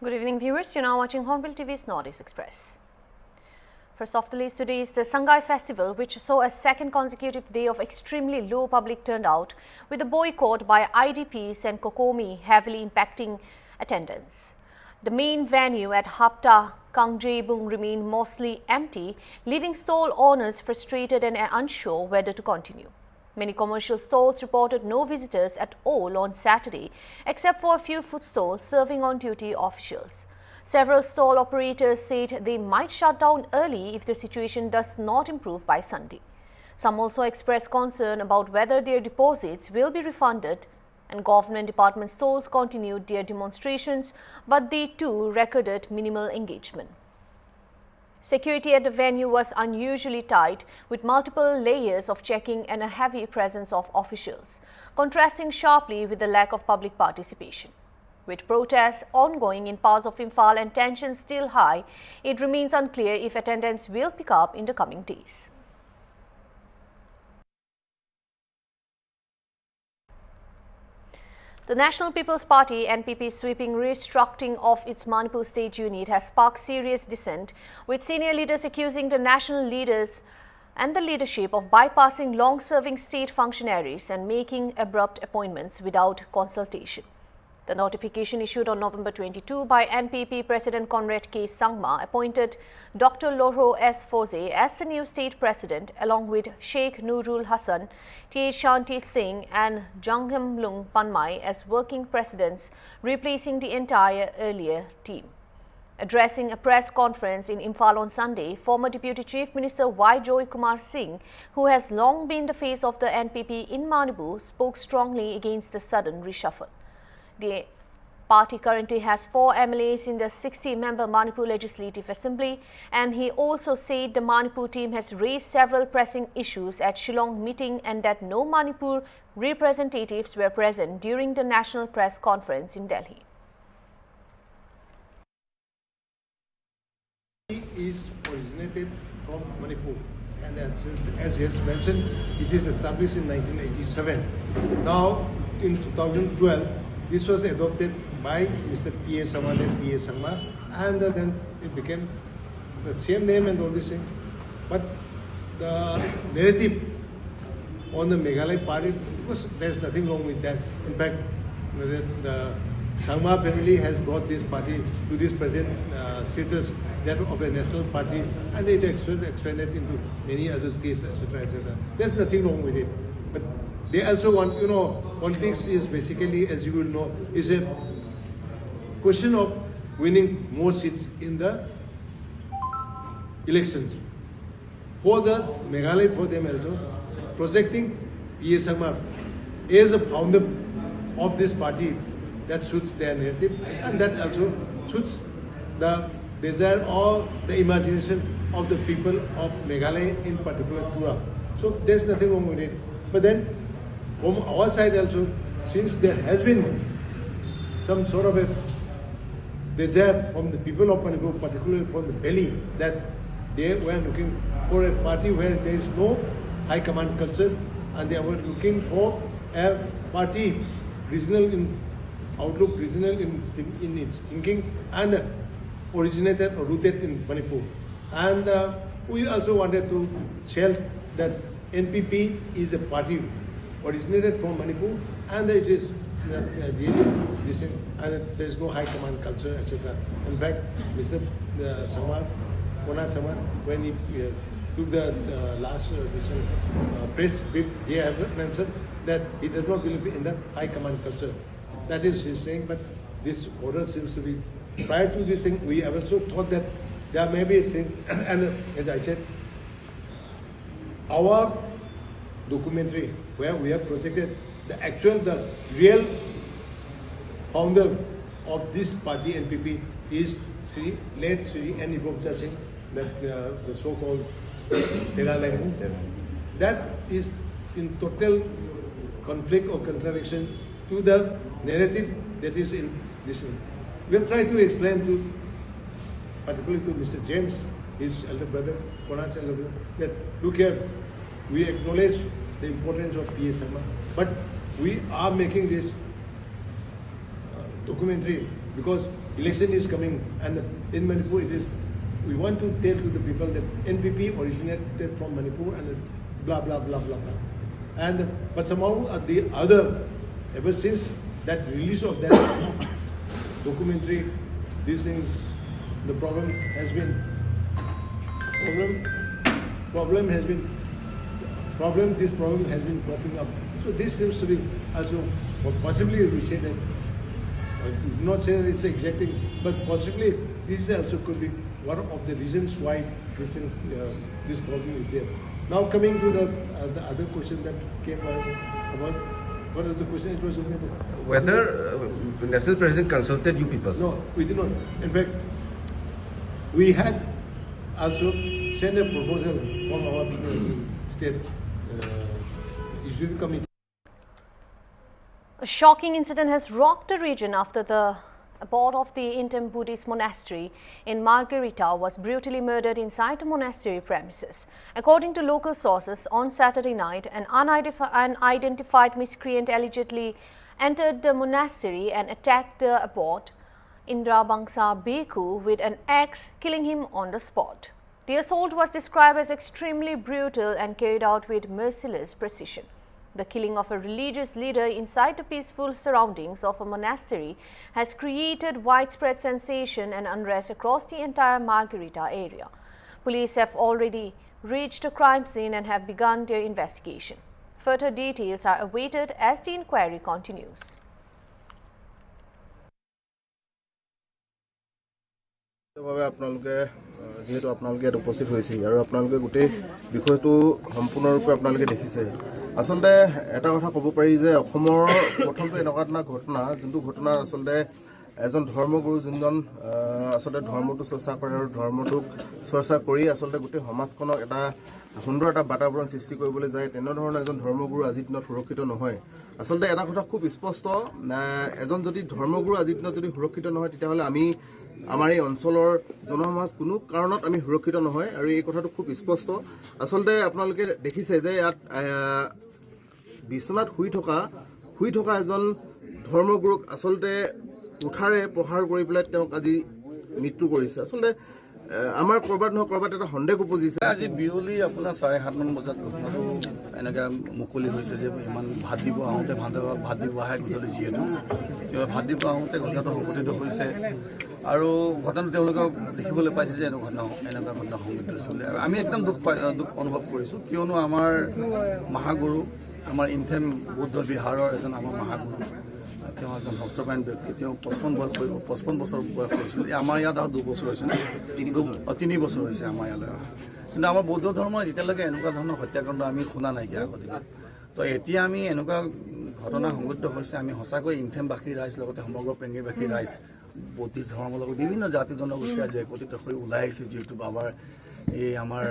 Good evening, viewers. You're now watching Hornbill TV's Northeast Express. First off the list today is the Sangai festival, which saw a second consecutive day of extremely low public turnout, with the boycott by IDPs and Kokomi heavily impacting attendance. The main venue at Hapta Kangjebung remained mostly empty, leaving stall owners frustrated and unsure whether to continue. Many commercial stalls reported no visitors at all on Saturday, except for a few food stalls serving on-duty officials. Several stall operators said they might shut down early if the situation does not improve by Sunday. Some also expressed concern about whether their deposits will be refunded, and government department stores continued their demonstrations, but they too recorded minimal engagement. Security at the venue was unusually tight, with multiple layers of checking and a heavy presence of officials, contrasting sharply with the lack of public participation. With protests ongoing in parts of Imphal and tensions still high, it remains unclear if attendance will pick up in the coming days. The National People's Party (NPP's sweeping restructuring of its Manipur state unit has sparked serious dissent, with senior leaders accusing the national leaders and the leadership of bypassing long-serving state functionaries and making abrupt appointments without consultation. The notification issued on November 22 by NPP President Conrad K. Sangma appointed Dr. Loro S. Foze as the new state president, along with Sheikh Nurul Hassan, T. Shanti Singh and Jangham Lung Panmai as working presidents, replacing the entire earlier team. Addressing a press conference in Imphal on Sunday, former Deputy Chief Minister Y. Joy Kumar Singh, who has long been the face of the NPP in Manipur, spoke strongly against the sudden reshuffle. The party currently has 4 MLAs in the 60-member Manipur Legislative Assembly, and he also said the Manipur team has raised several pressing issues at Shillong meeting and that no Manipur representatives were present during the national press conference in Delhi. It is originated from Manipur, and as he has mentioned, it is established in 1987. Now, in 2012, this was adopted by Mr. P.A. Saman and P.A. Sangma, and then it became the same name and all these things. But the narrative on the Meghalaya party, there's nothing wrong with that. In fact, the Sangma family has brought this party to this present status, that of a national party, and it expanded into many other states, etc., etc. There's nothing wrong with it. But they also want, politics is basically, as you will know, is a question of winning more seats in the elections. For the Meghalaya, for them also, projecting P.A. Sangma as a founder of this party, that suits their narrative, and that also suits the desire or the imagination of the people of Meghalaya, in particular Tripura. So there's nothing wrong with it. But then, from our side also, since there has been some sort of a desire from the people of Manipur, particularly from the belly, that they were looking for a party where there is no high command culture, and they were looking for a party regional in outlook, regional in its thinking, and originated or rooted in Manipur. And we also wanted to tell that NPP is a party originated from Manipur, and it is really decent, and there is no high command culture, etc. In fact, Mr. Samar, Konad Samar, when he took the last press brief, he has mentioned that he does not believe in the high command culture. That is his saying, but this order seems to be. Prior to this thing, we have also thought that there may be a thing, and as I said, our documentary where we have projected the real founder of this party, NPP, is late Sri N. Ibomcha Singh, that the so-called Tera Langu. That is in total conflict or contradiction to the narrative that is in this. We have tried to explain to, particularly to Mr. James, his elder brother, Konad's elder brother, that look here, we acknowledge the importance of P.A. Sangma, but we are making this documentary because election is coming, and in Manipur it is. We want to tell to the people that NPP originated from Manipur and blah blah blah blah blah. And but somehow the other, ever since that release of that documentary, these things, the problem has been this problem has been popping up. So this seems to be also possibly we say that, not say that it's exacting, but possibly this also could be one of the reasons why this problem is there. Now coming to the other question that came was about, what was the question? It was something about whether national president consulted you people. No, we did not. In fact, we had also sent a proposal from our state executive committee. A shocking incident has rocked the region after the abbot of the interim Buddhist monastery in Margarita was brutally murdered inside the monastery premises. According to local sources, on Saturday night, an unidentified miscreant allegedly entered the monastery and attacked the abbot, Indra Bangsa Beku, with an axe, killing him on the spot. The assault was described as extremely brutal and carried out with merciless precision. The killing of a religious leader inside the peaceful surroundings of a monastery has created widespread sensation and unrest across the entire Margarita area. Police have already reached the crime scene and have begun their investigation. Further details are awaited as the inquiry continues. যেহেতু আপোনালোকে ইয়াত উপস্থিত হৈছে আৰু আপোনালোকে গোটেই বিষয়টো সম্পূৰ্ণৰূপে আপোনালোকে দেখিছে আসলতে এটা কথা ক'ব পাৰি যে অসমৰ প্ৰথমটো এনেকুৱা এটা ঘটনা যোনটো ঘটনা আসলতে এজন ধৰ্মগুৰু যোনজন আসলতে ধৰ্মটো চৰ্চা কৰে আৰু ধৰ্মটোক চৰ্চা কৰি আসলতে গোটেই সমাজখনক এটা সুন্দৰ এটা বাতাবৰণ সৃষ্টি কৰিবলৈ যায় তেনেধৰণৰ এজন ধৰ্মগুৰু আজিৰ দিনত সুৰক্ষিত নহয় আসলতে এটা কথা খুব স্পষ্ট এজন যদি ধৰ্মগুৰু আজিৰ দিনত যদি সুৰক্ষিত নহয় তেতিয়াহ'লে আমি আমাৰ এই অঞ্চলৰ জনসমাজ কোনো কাৰণত আমি সুৰক্ষিত নহয় আৰু এই কথাটো খুব স্পষ্ট আসলতে আপোনালোকে দেখিছে যে ইয়াত বিছনাত শুই থকা এজন ধৰ্মগুৰুক আসলতে উঠাৰে প্ৰহাৰ কৰি পেলাই তেওঁক আজি মৃত্যু কৰিছে আসলতে আমাৰ কৰবাত নহয় কৰবাত এটা সন্দেহ উপজিছে আজি বিয়লি আপোনাৰ 7:30 মান বজাত ঘটনাটো এনেকৈ মুকলি হৈছে যে ইমান ভাত দিব আহোঁতে ভাত দিব আহে গধূলি যিহেতু ভাত দিব আহোঁতে ঘটনাটো সংঘটিত হৈছে আৰু ঘটনাটো তেওঁলোকে দেখিবলৈ পাইছে যে এনেকুৱা ঘটনা সংঘটিত হৈছিলে আমি একদম দুখ অনুভৱ কৰিছোঁ কিয়নো আমাৰ মহাগুৰু আমাৰ ইনথেম বৌদ্ধ বিহাৰৰ এজন আমাৰ মহাগুৰু তেওঁ এজন ভক্তপ্ৰাণ ব্যক্তি তেওঁ 55 বছৰ বয়স হৈছিল আমাৰ ইয়াত আৰু 2 বছৰ হৈছিল 3 বছৰ হৈছে আমাৰ ইয়ালৈ কিন্তু আমাৰ বৌদ্ধ ধৰ্মৰ যেতিয়ালৈকে এনেকুৱা ধৰণৰ হত্যাকাণ্ড আমি শুনা নাইকিয়া আগতে তো এতিয়া আমি এনেকুৱা ঘটনা সংঘটিত হৈছে আমি সঁচাকৈ ইনথেমবাসী ৰাইজ লগতে সমগ্ৰ পেংগীবাসী ৰাইজ বৌদ্ধিষ্ট ধৰ্মৰ লগত বিভিন্ন জাতি জনগোষ্ঠী আজি একত্ৰিত হৈ ওলাই আহিছে যিহেতু বাবাৰ এই আমাৰ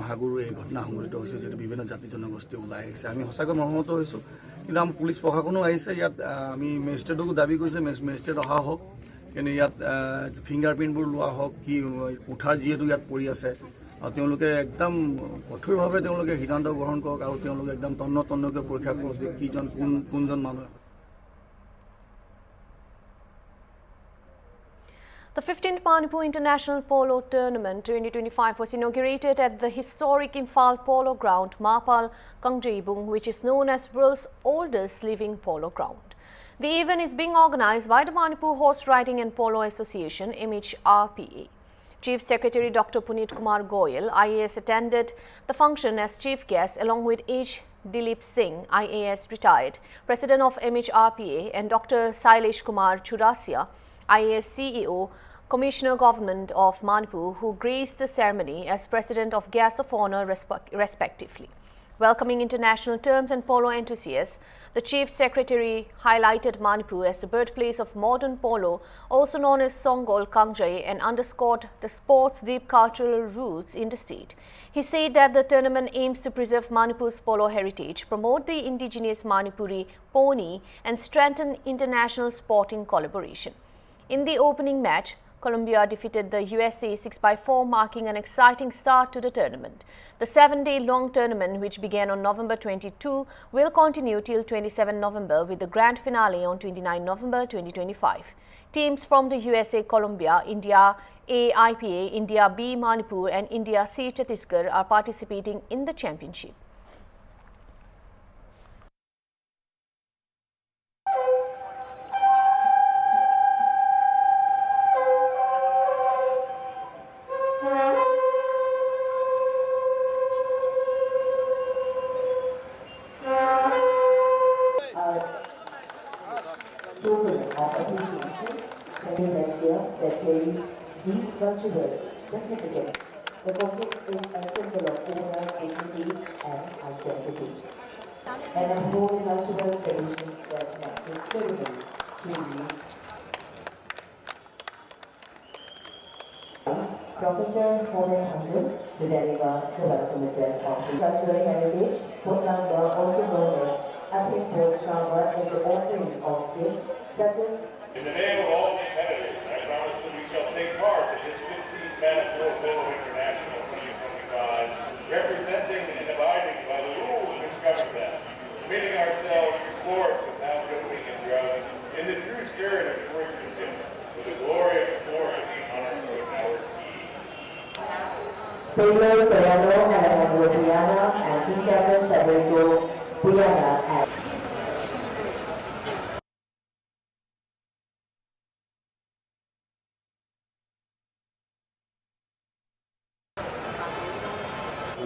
মহাগুৰু এই ঘটনা সংঘটিত হৈছে যিহেতু বিভিন্ন জাতি জনগোষ্ঠী ওলাই আহিছে আমি সঁচাকৈ মৰ্মাহত হৈছোঁ কিন্তু আমাৰ পুলিচ প্ৰশাসনো আহিছে ইয়াত আমি মেজিষ্ট্ৰেটকো দাবী কৰিছোঁ মেজিষ্ট্ৰেট অহা হওক কিন্তু ইয়াত ফিংগাৰপ্ৰিণ্টবোৰ লোৱা হওক কি উঠাৰ যিহেতু ইয়াত পৰি আছে তেওঁলোকে একদম কঠোৰভাৱে তেওঁলোকে সিদ্ধান্ত গ্ৰহণ কৰক আৰু তেওঁলোকে একদম তন্নকৈ পৰীক্ষা কৰক যে কিজন কোনজন মানুহ The 15th Manipur International Polo Tournament 2025 was inaugurated at the historic Imphal Polo Ground, Mapal Kangjibung, which is known as world's oldest living polo ground. The event is being organized by the Manipur Horse Riding and Polo Association, MHRPA. Chief Secretary Dr. Puneet Kumar Goyal, IAS, attended the function as chief guest along with H. Dilip Singh, IAS retired, President of MHRPA, and Dr. Sailesh Kumar Churasia, IAS CEO, Commissioner Government of Manipur, who graced the ceremony as President of Guests of Honor respectively. Welcoming international terms and polo enthusiasts, the Chief Secretary highlighted Manipur as the birthplace of modern polo, also known as Songol Kangjai, and underscored the sport's deep cultural roots in the state. He said that the tournament aims to preserve Manipur's polo heritage, promote the indigenous Manipuri pony, and strengthen international sporting collaboration. In the opening match, Colombia defeated the USA 6-4, marking an exciting start to the tournament. The 7-day-long tournament, which began on November 22, will continue till 27 November with the grand finale on 29 November 2025. Teams from the USA, Colombia, India A IPA, India B Manipur and India C Chhattisgarh are participating in the championship. Token of appreciation sending them here that carries deep cultural significance. The focus is a symbol of honor, dignity, and identity. And a whole cultural tradition that matches ceremony to Professor Hornbill, the delegate to welcome address of the cultural heritage, Polo also known as Athens Post-Trauma is the offering of gifts such as. In the name of all competitors, I promise that we shall take part in this 15th Manipur Polo International 2025, representing and abiding by the rules which govern them, committing ourselves to sport without doping and drugs, in the true spirit of sportsmanship, with the glory of sport and the honor of our team. Polo, Serrano, Alejandro Triana, and team captain Sabrito Triana and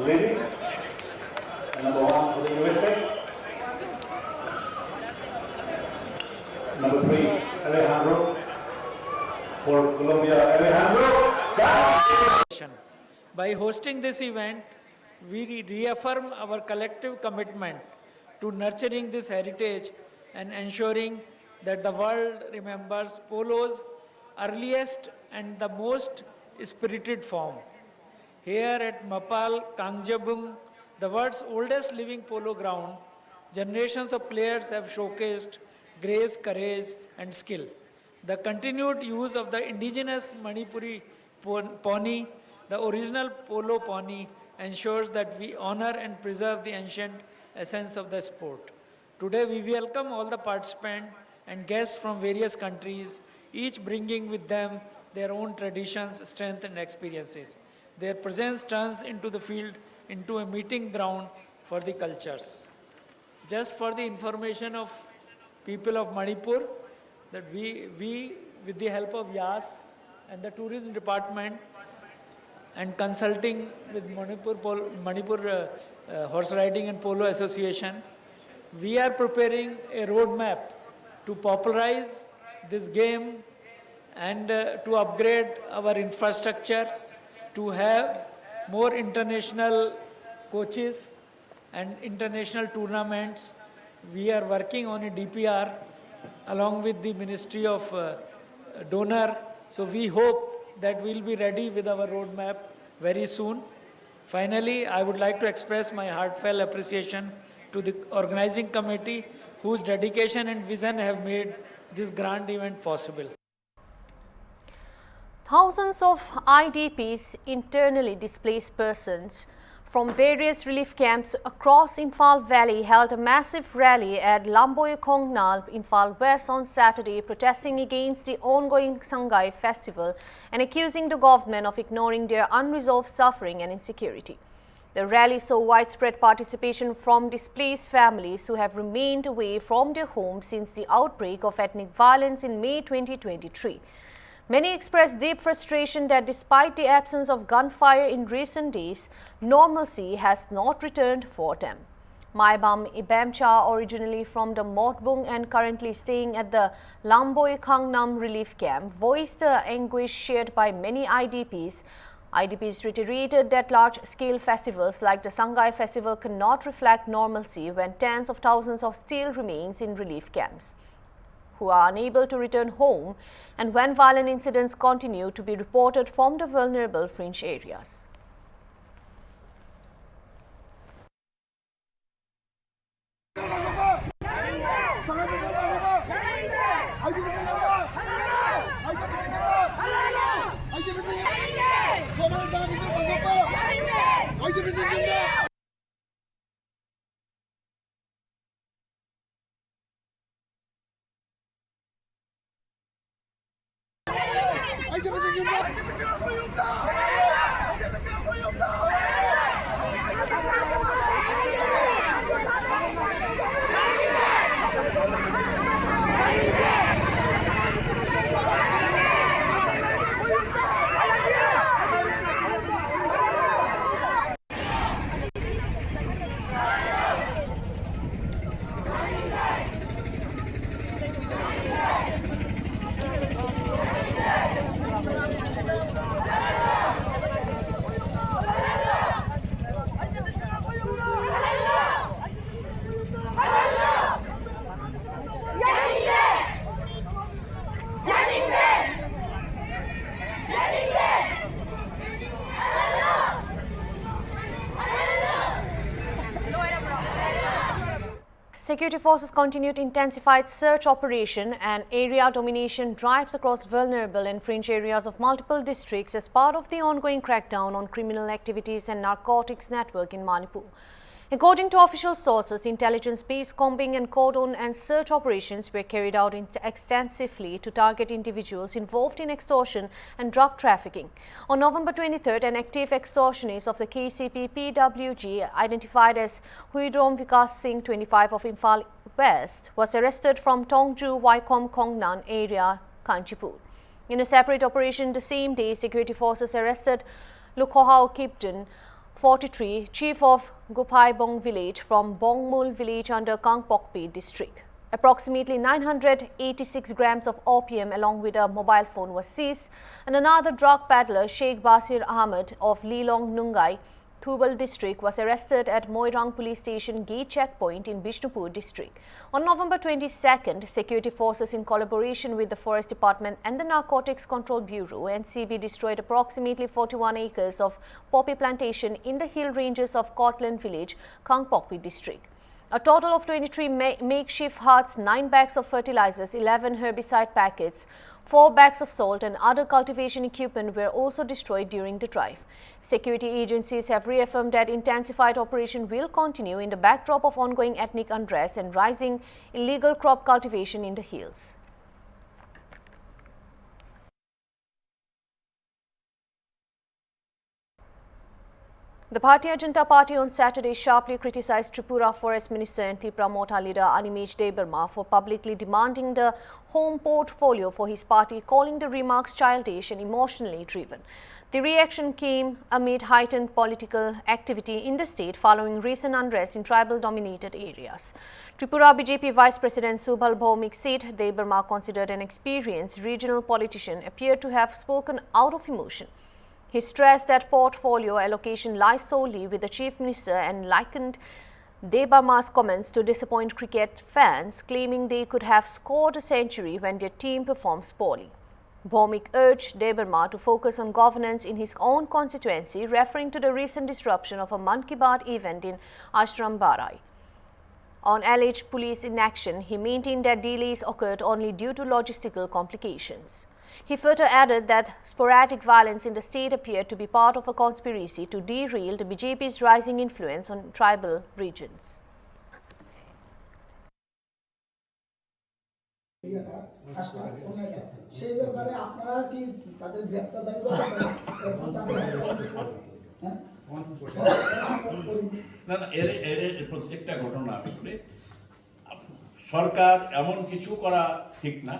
Lady, number 1 for the USA. Number 3, Alejandro. For Colombia, Alejandro. By hosting this event, we reaffirm our collective commitment to nurturing this heritage and ensuring that the world remembers Polo's earliest and the most spirited form. Here at Mapal Kangjabung, the world's oldest living polo ground, generations of players have showcased grace, courage, and skill. The continued use of the indigenous Manipuri pony, the original polo pony, ensures that we honor and preserve the ancient essence of the sport. Today we welcome all the participants and guests from various countries, each bringing with them their own traditions, strength, and experiences. Their presence turns into the field into a meeting ground for the cultures. Just for the information of people of Manipur, that we with the help of YAS and the tourism department and consulting with Manipur Horse Riding and Polo Association, we are preparing a roadmap to popularize this game and to upgrade our infrastructure, to have more international coaches and international tournaments. We are working on a DPR along with the Ministry of Donor. So we hope that we'll be ready with our roadmap very soon. Finally, I would like to express my heartfelt appreciation to the organizing committee whose dedication and vision have made this grand event possible. Thousands of IDPs, internally displaced persons, from various relief camps across Imphal Valley held a massive rally at Lamboy Kongnal, Imphal West on Saturday, protesting against the ongoing Sangai festival and accusing the government of ignoring their unresolved suffering and insecurity. The rally saw widespread participation from displaced families who have remained away from their homes since the outbreak of ethnic violence in May 2023. Many expressed deep frustration that despite the absence of gunfire in recent days, normalcy has not returned for them. Maibam Ibamcha, originally from the Motbung and currently staying at the Lamboy Kangnam relief camp, voiced the anguish shared by many IDPs. IDPs reiterated that large-scale festivals like the Sangai festival cannot reflect normalcy when tens of thousands of still remains in relief camps, who are unable to return home, and when violent incidents continue to be reported from the vulnerable fringe areas. Security forces continued intensified search operation and area domination drives across vulnerable and fringe areas of multiple districts as part of the ongoing crackdown on criminal activities and narcotics network in Manipur. According to official sources, intelligence-based combing and cordon and search operations were carried out extensively to target individuals involved in extortion and drug trafficking. On November 23rd, an active extortionist of the KCP PWG, identified as Huidrom Vikas Singh, 25 of Imphal West, was arrested from Tongju Waikom Kongnan area, Kanchipur. In a separate operation the same day, security forces arrested Lukhohao Kipton, 43, chief of Gupaibong village from Bongmul village under Kangpokpi district. Approximately 986 grams of opium along with a mobile phone was seized, and another drug peddler, Sheikh Basir Ahmed of Lilong Nungai, Thubal district, was arrested at Moirang police station gate checkpoint in Bishnupur district. On November 22nd, security forces in collaboration with the Forest Department and the Narcotics Control Bureau (NCB) destroyed approximately 41 acres of poppy plantation in the hill ranges of Kotland village, Kangpokpi district. A total of 23 makeshift huts, 9 bags of fertilizers, 11 herbicide packets, 4 bags of salt and other cultivation equipment were also destroyed during the drive. Security agencies have reaffirmed that intensified operation will continue in the backdrop of ongoing ethnic unrest and rising illegal crop cultivation in the hills. The Bharatiya Janata Party on Saturday sharply criticized Tripura Forest Minister and Tripura Mota leader Animej Debarma for publicly demanding the home portfolio for his party, calling the remarks childish and emotionally driven. The reaction came amid heightened political activity in the state following recent unrest in tribal-dominated areas. Tripura BJP Vice President Subal Bhaumik said Debarma, considered an experienced regional politician, appeared to have spoken out of emotion. He stressed that portfolio allocation lies solely with the Chief Minister and likened Debarma's comments to disappoint cricket fans, claiming they could have scored a century when their team performs poorly. Bhaumik urged Debarma to focus on governance in his own constituency, referring to the recent disruption of a Man Ki Baat event in Ashram Barai. On alleged police inaction, he maintained that delays occurred only due to logistical complications. He further added that sporadic violence in the state appeared to be part of a conspiracy to derail the BJP's rising influence on tribal regions. প্রত্যেকটা ঘটনা আসলে সরকার এমন কিছু করা ঠিক না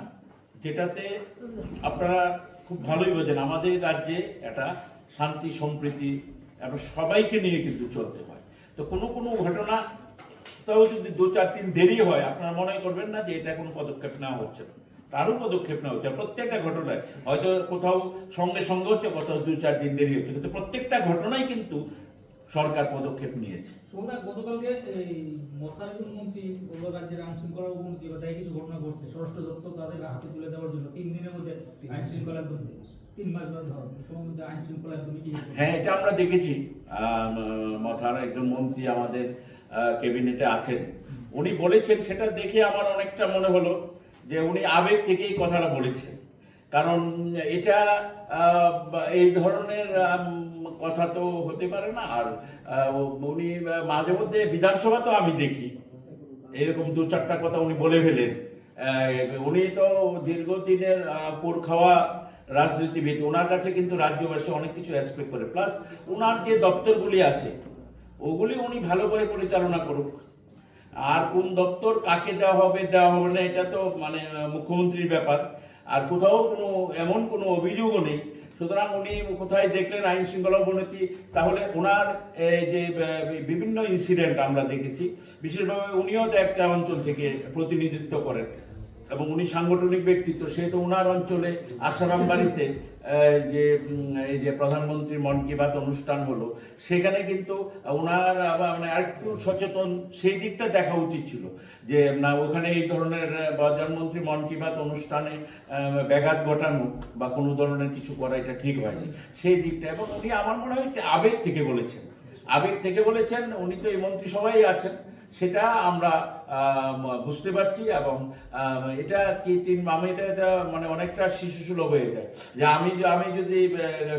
যেটাতে আপনারা খুব ভালোই বোঝেন আমাদের রাজ্যে একটা শান্তি সম্প্রীতি এবং সবাইকে নিয়ে কিন্তু চলতে হয়। তো কোনো কোনো ঘটনা তাও যদি 2-4 দিন দেরি হয় আপনারা মনে করবেন না যে এটা কোনো পদক্ষেপ নেওয়া হচ্ছে না, তারও পদক্ষেপ নেওয়া হচ্ছে। প্রত্যেকটা ঘটনায় হয়তো কোথাও সঙ্গে সঙ্গে হচ্ছে, কোথাও 2-4 দিন দেরি হচ্ছে, কিন্তু প্রত্যেকটা ঘটনাই কিন্তু সরকার পদক্ষেপ নিয়েছে। গতকালকে এই মথারগুল মন্ত্রী পৌর রাজ্যের আইন শৃঙ্খলা অবনতি বা তাই কিছু ঘটনা ঘটছে, স্বরাষ্ট্র দপ্তর তাদের হাতে তুলে দেওয়ার জন্য 3 দিনের মধ্যে আইন শৃঙ্খলা 3 মাস বাদে হবে সময়ের মধ্যে আইন শৃঙ্খলা কমিটি। হ্যাঁ, এটা আমরা দেখেছি। মথার একজন মন্ত্রী আমাদের ক্যাবিনেটে আছেন, উনি বলেছেন, সেটা দেখে আমার অনেকটা মনে হলো যে উনি আবেগ থেকেই কথাটা বলেছেন। কারণ এটা এই ধরনের কথা তো হতে পারে না। আর উনি মাঝে মধ্যে বিধানসভা তো আমি দেখি এরকম 2-4টা কথা উনি বলে ফেলেন। উনি তো দীর্ঘদিনের পোর খাওয়া রাজনীতিবিদ, ওনার কাছে কিন্তু রাজ্যবাসী অনেক কিছু রেসপেক্ট করে। প্লাস ওনার যে দপ্তরগুলি আছে ওগুলি উনি ভালো করে পরিচালনা করুক। আর কোন দপ্তর কাকে দেওয়া হবে না এটা তো মানে মুখ্যমন্ত্রীর ব্যাপার। আর কোথাও এমন কোনো অভিযোগও নেই। সুতরাং উনি কোথায় দেখলেন আইন শৃঙ্খলা অবনতি, তাহলে ওনার যে বিভিন্ন ইনসিডেন্ট আমরা দেখেছি, বিশেষভাবে উনিও তো একটা অঞ্চল থেকে প্রতিনিধিত্ব করেন এবং উনি সাংগঠনিক ব্যক্তিত্ব, সেহেতু ওনার অঞ্চলে আসারাম বাড়িতে এই যে প্রধানমন্ত্রীর মন কি বাত অনুষ্ঠান হলো, সেখানে কিন্তু ওনার মানে আরেকটু সচেতন সেই দিকটা দেখা উচিত ছিল, যে না ওখানে এই ধরনের প্রধানমন্ত্রী মন কি বাত অনুষ্ঠানে ব্যাঘাত ঘটানো বা কোনো ধরনের কিছু করা এটা ঠিক হয়নি সেই দিকটা। এবং উনি আমার মনে হয় আবেগ থেকে বলেছেন, উনি তো এই মন্ত্রিসভায় আছেন, সেটা আমরা বুঝতে পারছি। এবং এটা কি এটা মানে অনেকটা শিশুসুলভ হয়ে যায়, যে আমি যদি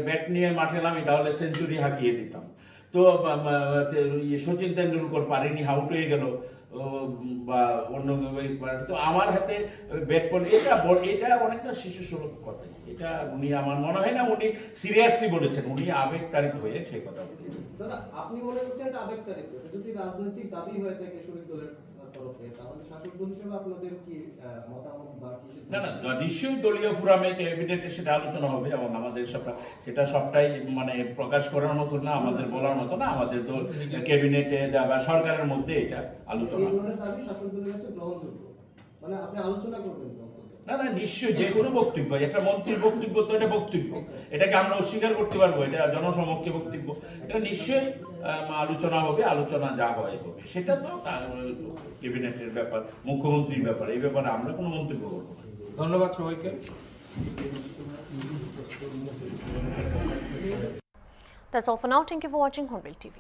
ব্যাট নিয়ে মাঠে নামি তাহলে সেঞ্চুরি হাঁকিয়ে দিতাম। তো সচিন তেন্ডুলকর পারেনি, আউট হয়ে গেল বা অন্য, তো আমার হাতে ব্যাট বল, এটা অনেকটা শিশুসুলভ কথা। এটা উনি আমার মনে হয় না উনি সিরিয়াসলি বলেছেন, উনি আবেগতাড়িত হয়ে সেই কথা বলেছেন। দাদা, আপনি মনে করছেন এটা আবেগতাড়িত, যদি রাজনৈতিক দাবি হয়ে থাকে শরীর দলের তরফে, তাহলে শাসক দল হিসেবে আপনাদের কি মতামত বা কি? না, নিশ্চয়ই দলীয় ফোরামে ক্যাবিনেটে সেটা আলোচনা হবে এবং আমাদের সেটা সবটাই মানে প্রকাশ করার মতো না, আমাদের বলার মতো না। আমাদের দল ক্যাবিনেটে বা সরকারের মধ্যে এটা আলোচনা হবে। এই ধরনের দাবি শাসক দলের কাছে গ্রহণযোগ্য, মানে আপনি আলোচনা করবেন? না, নিশ্চয়ই যে কোনো বক্তব্য, একটা মন্ত্রীর বক্তব্য তো এটা বক্তব্য, এটাকে আমরা অস্বীকার করতে পারবো? এটা জনসমক্ষে বক্তব্য, এটা নিশ্চয়ই আলোচনা হবে। আলোচনা যা হয় হবে, সেটা তো ক্যাবিনেটের ব্যাপার, মুখ্যমন্ত্রীর ব্যাপার, এই ব্যাপারে আমরা কোনো মন্তব্য করবো না। ধন্যবাদ সবাইকে। That's all for now. Thank you for watching Hornbill TV.